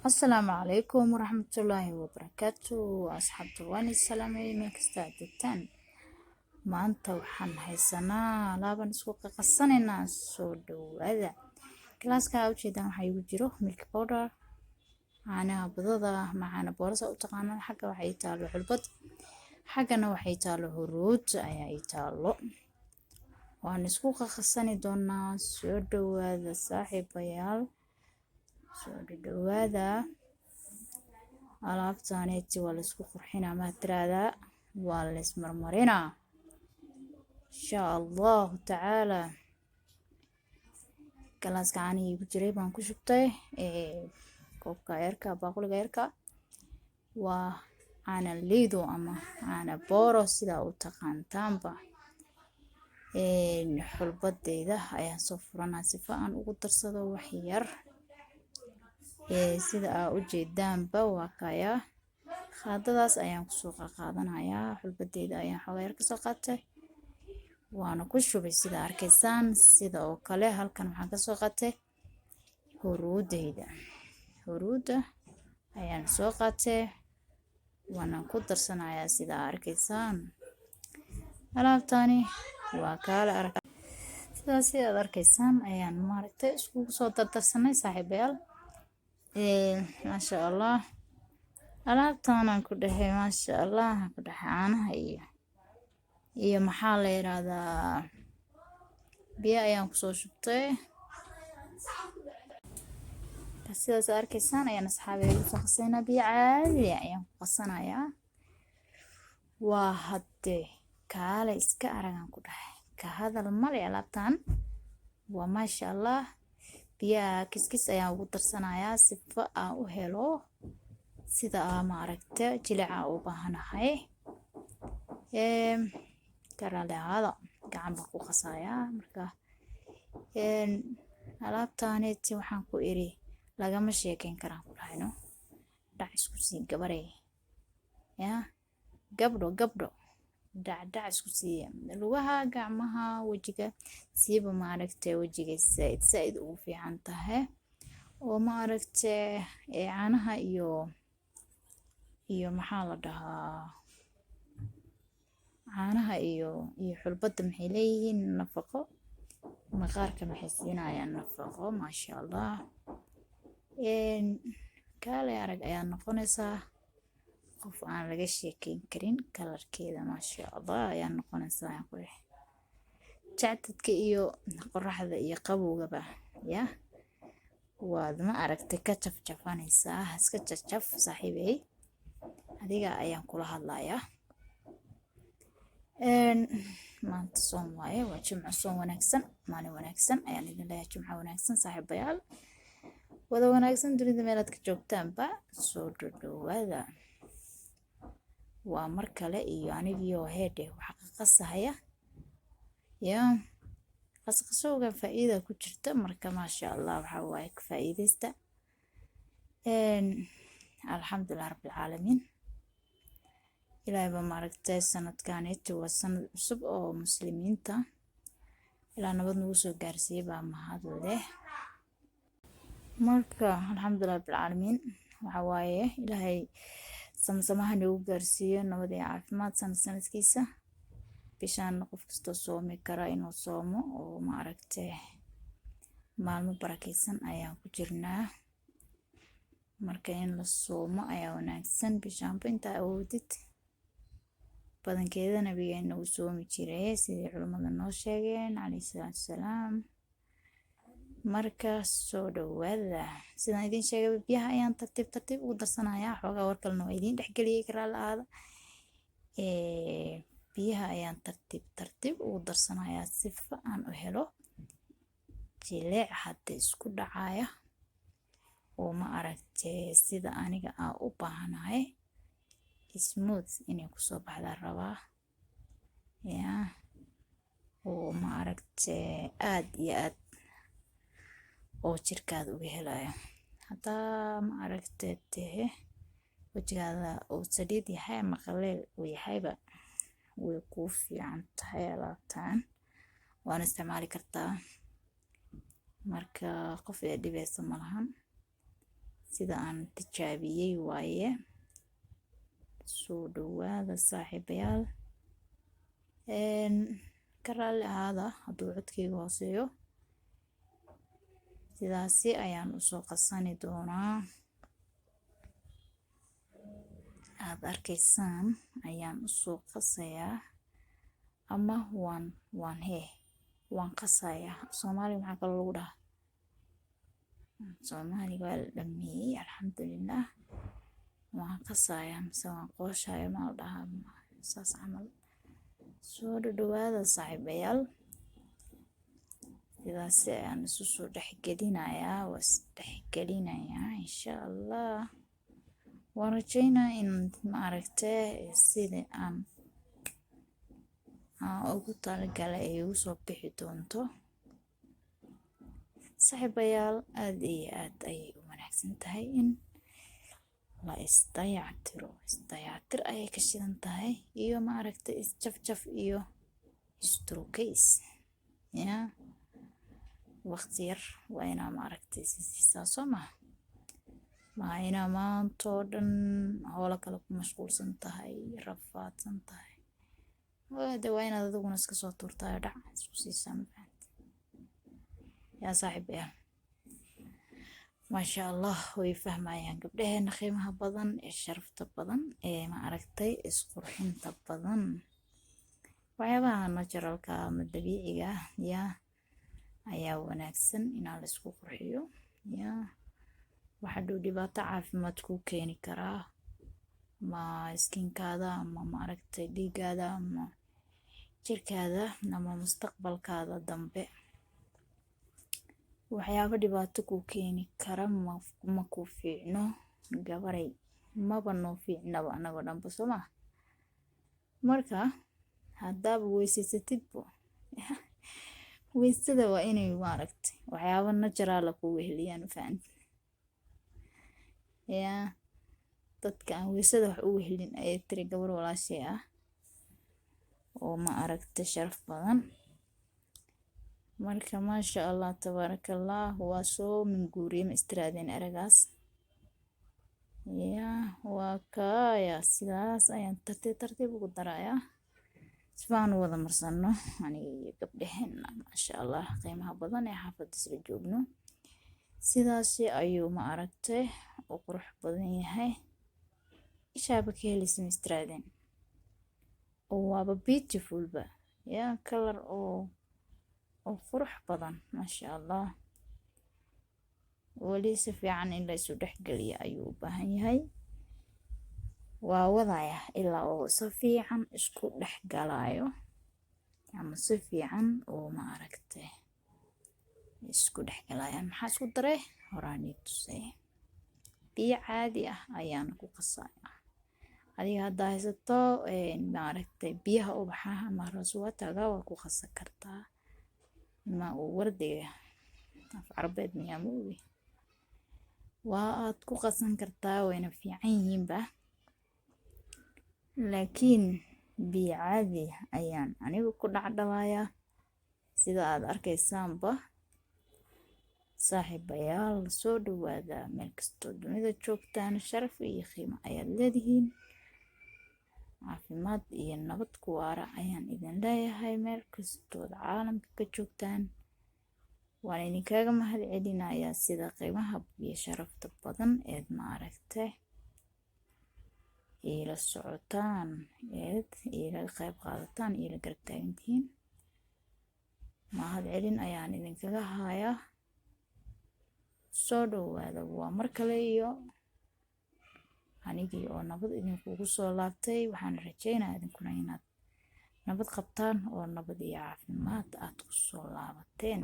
السلام عليكم ورحمة الله وبركاته أصحابتي واني السلامي من كستاعدتان ما أنت وحن هيسنا لابن سوق قصننا سودو هذا كلاس كاوتشي دام حيوجروه ميلك بودر أنا بضضة معانا بورصة وتقانا حقا وحيتالو حلبط حقنا وحيتالو هرود أيتالو وأنا سوق قصني دونا سودو هذا صاحب بيال سودو هذا alaabtaneeti waa la isku qurxinaa ma tiraada waa la ismarmarinaa insha allahu tacaala galaaska caanihii ku jiray baan ku shubtay koobka yarka baaquliga yarka waa caana liido ama caana booro sidaa u taqaantaanba xulbadeyda ayaan soo furanaa sifa aan ugu darsado wax yar sida aa u jeedaanba waa kaya qaadadaas ayaan kusoo qaadanayaa xulbadeyda ayaan xogaa yar kasoo qaatay waana ku shubay sida arkaysaan sida oo kale halkan waxaan kasoo qaatay huruuda ayaan soo qaatay waana ku darsanayaa sida arkaysaan alaabtani waa kaala arag sidaas aad arkaysaan ayaan maaragtay isku soo dardarsanay saaxiibayaal maasha allah alaabtaanaan ku dhahay maasha allah ku dhahay caanaha iyo maxaa la yiraahdaa biyo ayaan kusoo shubtay sidaas arkaysaan ayaan asxaabay ugu soo qasaynaa biyo caadi ayaan ku qasanayaa waa haddee kaale iska aragaan ku dhahay ka hadal male alaabtaan waa maasha allah biyaha kiskis ayaan ugu darsanayaa sifa aan u helo sida maaragta jilica u baahanahay karaleada gacan baan ku qasayaa marka alaabtaaneeti waxaan ku iri lagama sheekeyn karaan ku dhahayno dhac isku sii gabarey ya gabdho dhac isku siiya lugaha gacmaha wajiga siiba maaragtay wajiga saaid ugu fiican tahay oo maaragtay caanaha iyo maxaa la dhahaa caanaha iyo xulbada maxay leeyihiin nafaqo maqaarka maxay siinayaan nafaqo maasha allah kaale arag ayaa noqonaysaa qof aan laga sheekeyn karin kalarkeeda maasha allah ayaa noqonaysaa jacdadka iyo qoraxda iyo qabowgaba ya waad ma aragtay ka jafjafanaysaa iska jafjaf saaxiibey adiga ayaan kula hadlayaa maanta soon waaye waa jimco soon wanaagsan maalin wanaagsan ayaan idin leeyahay jimco wanaagsan saaxiibayaal wada wanaagsan dunida meelaad ka joogtaanba soo dhawaada waa mar kale iyo anigio heedhe waxa qasahaya ya qasqasowga faa'iida ku jirta marka maasha allah waxa waaye ka faa'iideysta alxamdulillah rabbil caalamiin ilaahay ba maaragtay sanadkaneeti waa sanad cusub oo muslimiinta ilaa nabad nagu soo gaarsiiyay baa mahad leh marka alxamdulillah rabbil caalamiin waxa waaye ilaahay samsamaha nagu gaarsiiyo nabad iyo caafimaad sanadkiisa bishaan qof kastoo soomi kara inuu soomo oo maaragtay maalmo barakeysan ayaan ku jirnaa marka in la soomo ayaa wanaagsan bishaanba intaa awoodid badankeeda nabigeena uu soomi jiray sidii culimada noo sheegeen calayhi salaatu wasalaam marka soo dhawaada sidaan idin sheegay biyaha ayaan tartiib ugu darsanayaa xoogaa warkalna waa idin dhexgeliyay karaa la-aada biyaha ayaan tartiib ugu darsanayaa sifa aan u helo jileec hadda isku dhacaya oo ma aragtay sida aniga aan u baahanahay smooth inay kusoo baxdaa rabaa ya oo ma aragtay aad iyo aad oo jirkaada uga helayo haddaa ma aragtay wajigaada uu saliid yahay ama qaleel uu yahayba way kuu fiican tahay alaabtaan waana isticmaali kartaa marka qof ee dhibeysa malahan sida aan tijaabiyey waaye. Soo dhawaada saaxiibayaal. ka raalli ahaada hadduu codkayga hooseeyo. sidaasi ayaan usoo qasani doonaa. aad arkaysaan ayaan usoo qasayaa ama waan qasayaa. Soomaali maxaa kaloo lagu dhahaa? Soomaali waa la dhameeyey alxamdulillah. waan qasayaa mise waan qooshayaa ma la dhahaa saas camal. soo dhawaada saaxiibayaal. sidaasi ayaan isu soo dhexgelinayaa. waa is dhexgelinayaa insha allah. waan rajaynaa in maaragtay sidii aan ugu talagalay ay ugu soo bixi doonto. saaxiibayaal aad iyo aad ayay u wanaagsan tahay in la isdayactiro. isdayactir ayay ka shidan tahay iyo maaragtay isjafjaf iyo istrukays. waqti yar waa inaa maaragtay siisaa soo maha. maa inaa maantoo dhan hoola kale ku mashquulsan tahay, rafaadsan tahay. de waa inaad adiguna iska soo tuurtayo dhac isku siisaa mafahanti. yaa saaxiibayaal, maasha allah way fahmayaan gabdhaheena qiimaha badan ee sharafta badan ee maaragtay isqurxinta badan. waxyaabaha naturalka ama dabiiciga ayaa wanaagsan inaa la isku qurxiyo. waxa dhow dhibaato caafimaad ku keeni karaa ma skinkaada ama maaragtay dhiigaada ama jirkaada ama mustaqbalkaada dambe. waxyaabo dhibaato ku keeni kara ma ku fiicno gabaray. maba noo fiicnaba anagoo dhanba soo ma. marka haddaaba weysaysatidbo weysada waa inay maaragtay waxyaabo natural kugu heliyaan fahanti. dadka aan weysada wax ugu helin ayay tiri gabar walaashay ah oo ma aragtay sharaf badan. marka maasha allah tabaarakallah waa soo minguuriyey ma istiraadeen eragaas. waa kaaya sidaas ayaan tartiib ugu darayaa sifaan wada marsano aniga iyo gabdhaheena maasha allah qiimaha badan ee xaafadda isla joogno. sidaasi ayuu ma aragtay u qurux badan yahay. ishaaba ka helaysa ma istiraadeen oo waaba beautiful ba color oo qurux badan maasha allah. wali si fiican in la isu dhexgeliyo ayuu u baahan yahay. waa wadaya ilaa oo si fiican isku dhexgalayo ama si fiican oo ma aragtay isku dhexgalayaan. maxaa isku daray horaan ii tusay biyo caadi ah ayaan ku qasayaa. adiga haddaa haysato maaragtay biyaha ubaxaha ama rasuwataga waa ku qasan kartaa. ma uu wardiga af carabeed miyaa ma ogi. waa aad ku qasan kartaa wayna fiican yihiinba. laakiin biyo caadi ayaan anigu ku dhacdhabayaa sida aad arkaysaanba. saaxiibayaal soo dhawaada meel kastoo dunida joogtaan sharaf iyo qiimo ayaad leedihiin. caafimaad iyo nabad ku waara ayaan idin leeyahay meel kastood caalamka ka joogtaan. waan idinkaga mahad celinayaa sida qiimaha iyo sharafta badan eed maaragtay ila socotaan eed ila qayb qaadataan ila garab taagantihiin. mahad celin ayaan idinkaga hayaa. soo dhawaada waa mar kale iyo anigii oo nabad idinkugu soo laabtay. waxaan rajaynayaa idinkuna inaad nabad qabtaan oo nabad iyo caafimaad aad ku soo laabateen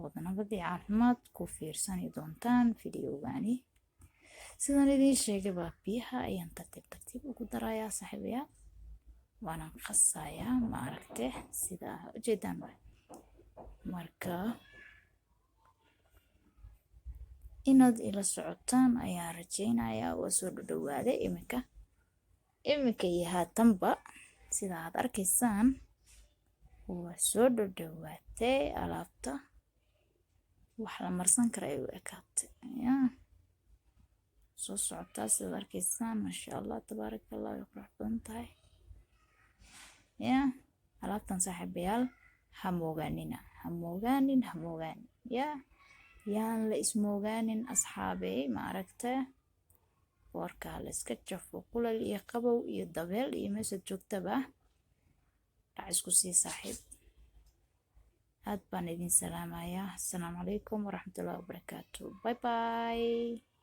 oo nabad iyo caafimaad ku fiirsani doontaan fideogaani. sidaan idiin sheegayba biyaha ayaan tartiib ugu darayaa saaxiibayaal. waana qasayaa ma aragtay sida ujeedaan. marka inaad ila socotaan ayaa rajaynayaa. waa soo dhawaaday iminka iyo haatanba sida aad arkaysaan waa soo dhawaatay alaabta wax la marsan kara ay u ekaatay. soo socotaa sida arkaysaan maasha allah tabaaraka allah way qurux badan tahay ya alaabtan saaxiibayaal ha moogaanin ya yaan la ismoogaanin asxaabey ma aragtay warka la iska jafo kulal iyo qabow iyo dabeel iyo meesha joogtaba dhac isku sii saaxiib aad baan idin salaamayaa assalaamu calaykum waraxmatullaahi wabarakaatu bye bye